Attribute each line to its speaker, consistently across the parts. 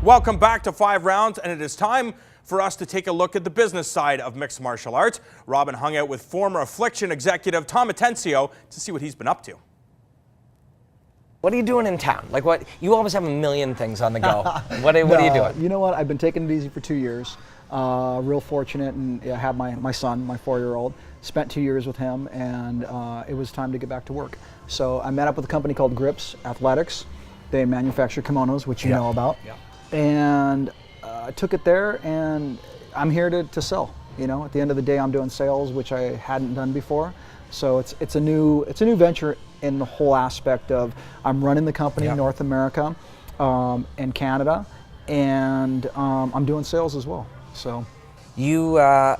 Speaker 1: Welcome back to 5 Rounds, and it is time for us to take a look at the business side of mixed martial arts. Robin hung out with former Affliction executive Tom Atencio to see what he's been up to.
Speaker 2: What are you doing in town? Like what? You always have a million things on the go. What are you doing?
Speaker 3: You know what? I've been taking it easy for 2 years. Real fortunate, and I have my son, my 4-year-old. Spent 2 years with him, and it was time to get back to work. So I met up with a company called Grips Athletics. They manufacture kimonos, which you know about. Yeah. And I took it there, and I'm here to sell. You know, at the end of the day, I'm doing sales, which I hadn't done before. So it's a new venture in the whole aspect of I'm running the company in North America and Canada, and I'm doing sales as well. So
Speaker 2: you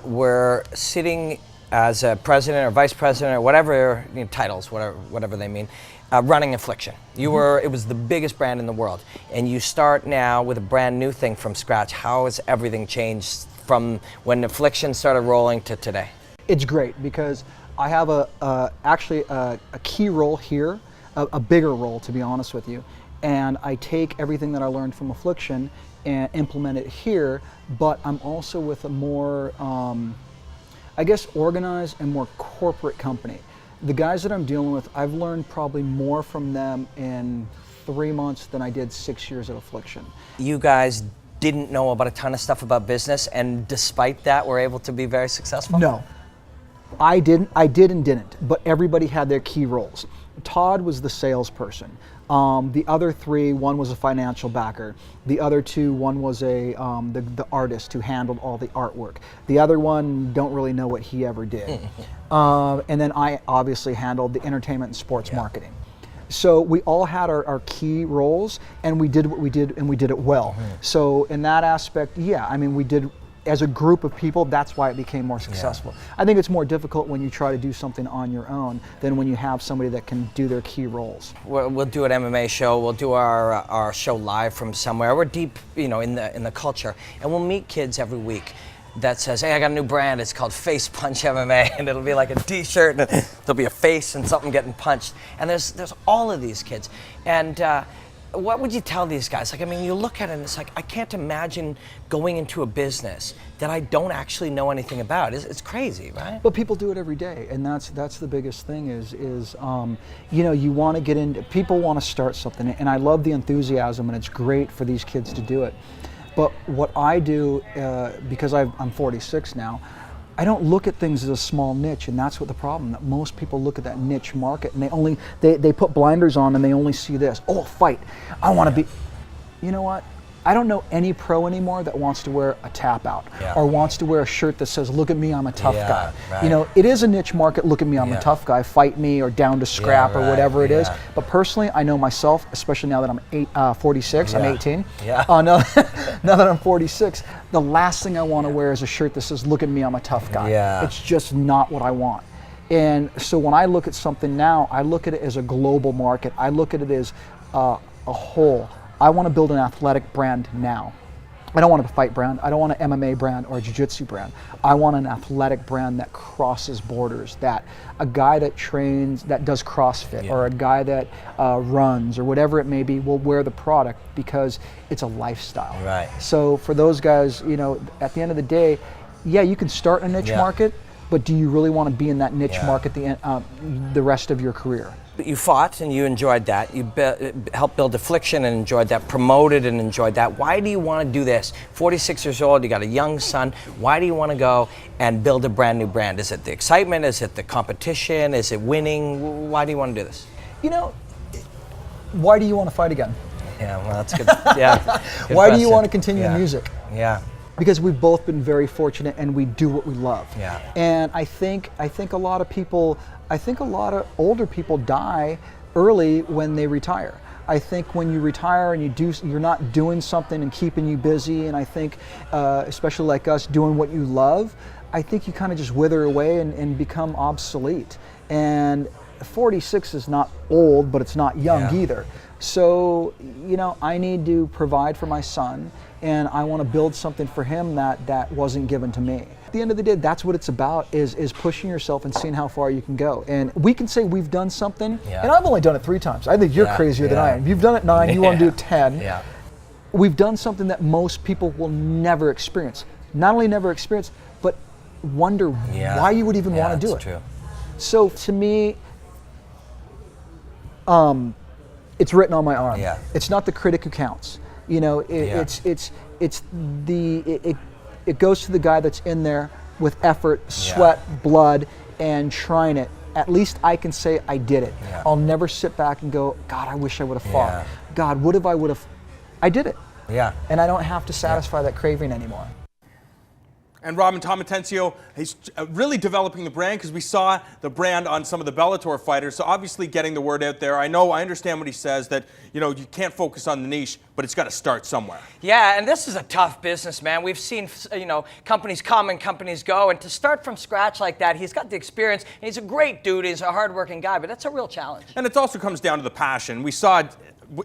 Speaker 2: were sitting as a president or vice president or whatever titles, whatever they mean, running Affliction. You were, it was the biggest brand in the world, and you start now with a brand new thing from scratch. How has everything changed from when Affliction started rolling to today?
Speaker 3: It's great because I have actually a key role here, a bigger role, to be honest with you, and I take everything that I learned from Affliction and implement it here, but I'm also with a more, I guess, organized and more corporate company. The guys that I'm dealing with, I've learned probably more from them in 3 months than I did 6 years at Affliction.
Speaker 2: You guys didn't know about a ton of stuff about business, and despite that, were able to be very successful?
Speaker 3: No. I did and didn't, but everybody had their key roles. Todd was the salesperson. The other three, one was a financial backer. The other two, one was the artist who handled all the artwork. The other one, don't really know what he ever did. And then I obviously handled the entertainment and sports marketing. So we all had our key roles, and we did what we did, and we did it well. So in that aspect, yeah, I mean, we did. As a group of people, that's why it became more successful. I think it's more difficult when you try to do something on your own than when you have somebody that can do their key roles.
Speaker 2: We'll do an MMA show. We'll do our show live from somewhere. We're deep, in the culture, and we'll meet kids every week that says, "Hey, I got a new brand. It's called Face Punch MMA," and it'll be like a T-shirt, and there'll be a face and something getting punched. And there's all of these kids, and. What would you tell these guys? Like, I mean, you look at it and it's like, I can't imagine going into a business that I don't actually know anything about. It's crazy, right?
Speaker 3: But people do it every day, and that's the biggest thing is you want to get into, people want to start something, and I love the enthusiasm, and it's great for these kids to do it. But what I do, because I'm 46 now, I don't look at things as a small niche, and that's what the problem, that most people look at that niche market and they put blinders on and they only see this. Oh, fight, I want to be, you know what? I don't know any pro anymore that wants to wear a tap out or wants to wear a shirt that says, "Look at me, I'm a tough guy." Right. It is a niche market, "Look at me, I'm a tough guy, fight me," or "down to scrap," or whatever it is. But personally, I know myself, especially now that I'm 46, I'm 18. Now that I'm 46, the last thing I want to wear is a shirt that says, "Look at me, I'm a tough guy." It's just not what I want. And so when I look at something now, I look at it as a global market. I look at it as a whole. I want to build an athletic brand now. I don't want a fight brand. I don't want an MMA brand or a jiu-jitsu brand. I want an athletic brand that crosses borders, that a guy that trains, that does CrossFit, or a guy that runs, or whatever it may be, will wear the product because it's a lifestyle.
Speaker 2: Right.
Speaker 3: So for those guys, at the end of the day, yeah, you can start a niche market, but do you really want to be in that niche market the rest of your career?
Speaker 2: You fought and you enjoyed that. You helped build Affliction and enjoyed that, promoted and enjoyed that. Why do you want to do this? 46 years old, you got a young son. Why do you want to go and build a brand new brand? Is it the excitement? Is it the competition? Is it winning? Why do you want to do this?
Speaker 3: Why do you want to fight again?
Speaker 2: Yeah, well, that's good. Yeah. Good
Speaker 3: Why do you
Speaker 2: question.
Speaker 3: want to continue music?
Speaker 2: Yeah.
Speaker 3: Because we've both been very fortunate and we do what we love.
Speaker 2: Yeah.
Speaker 3: And I think a lot of older people die early when they retire. I think when you retire and you're not doing something and keeping you busy, and I think, especially like us, doing what you love, I think you kind of just wither away and become obsolete. And 46 is not old, but it's not young either. So, I need to provide for my son, and I want to build something for him that wasn't given to me. At the end of the day, that's what it's about, is pushing yourself and seeing how far you can go. And we can say we've done something, and I've only done it 3 times. I think you're crazier than I am. You've done it 9, you want to do it 10. we've done something that most people will never experience. Not only never experience, but wonder why you would even want to do it.
Speaker 2: True.
Speaker 3: So to me, it's written on my arm.
Speaker 2: Yeah.
Speaker 3: It's not the critic who counts. You know, it goes to the guy that's in there with effort, sweat, blood, and trying it. At least I can say I did it.
Speaker 2: Yeah.
Speaker 3: I'll never sit back and go, God, I wish I would have fought.
Speaker 2: Yeah.
Speaker 3: God, what if I would have? I did it.
Speaker 2: Yeah.
Speaker 3: And I don't have to satisfy that craving anymore.
Speaker 1: And Robin, Tom Atencio, he's really developing the brand, because we saw the brand on some of the Bellator fighters. So obviously getting the word out there. I understand what he says, that you can't focus on the niche, but it's got to start somewhere.
Speaker 2: Yeah, and this is a tough business, man. We've seen, companies come and companies go, and to start from scratch like that, he's got the experience, and he's a great dude, he's a hardworking guy, but that's a real challenge.
Speaker 1: And it also comes down to the passion. We saw it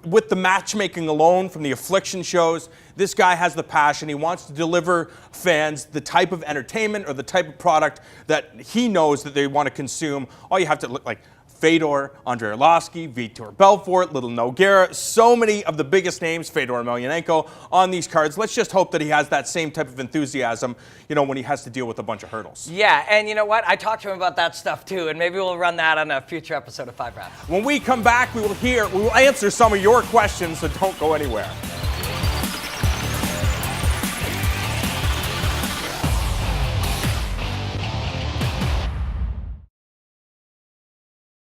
Speaker 1: with the matchmaking alone from the Affliction shows. This guy has the passion. He wants to deliver fans the type of entertainment or the type of product that he knows that they want to consume. All you have to look like Fedor, Andrei Arlovsky, Vitor Belfort, Little Nogueira, so many of the biggest names, Fedor Emelianenko, on these cards. Let's just hope that he has that same type of enthusiasm, when he has to deal with a bunch of hurdles.
Speaker 2: Yeah, and you know what? I talked to him about that stuff too, and maybe we'll run that on a future episode of 5 Rounds.
Speaker 1: When we come back, we will answer some of your questions, so don't go anywhere.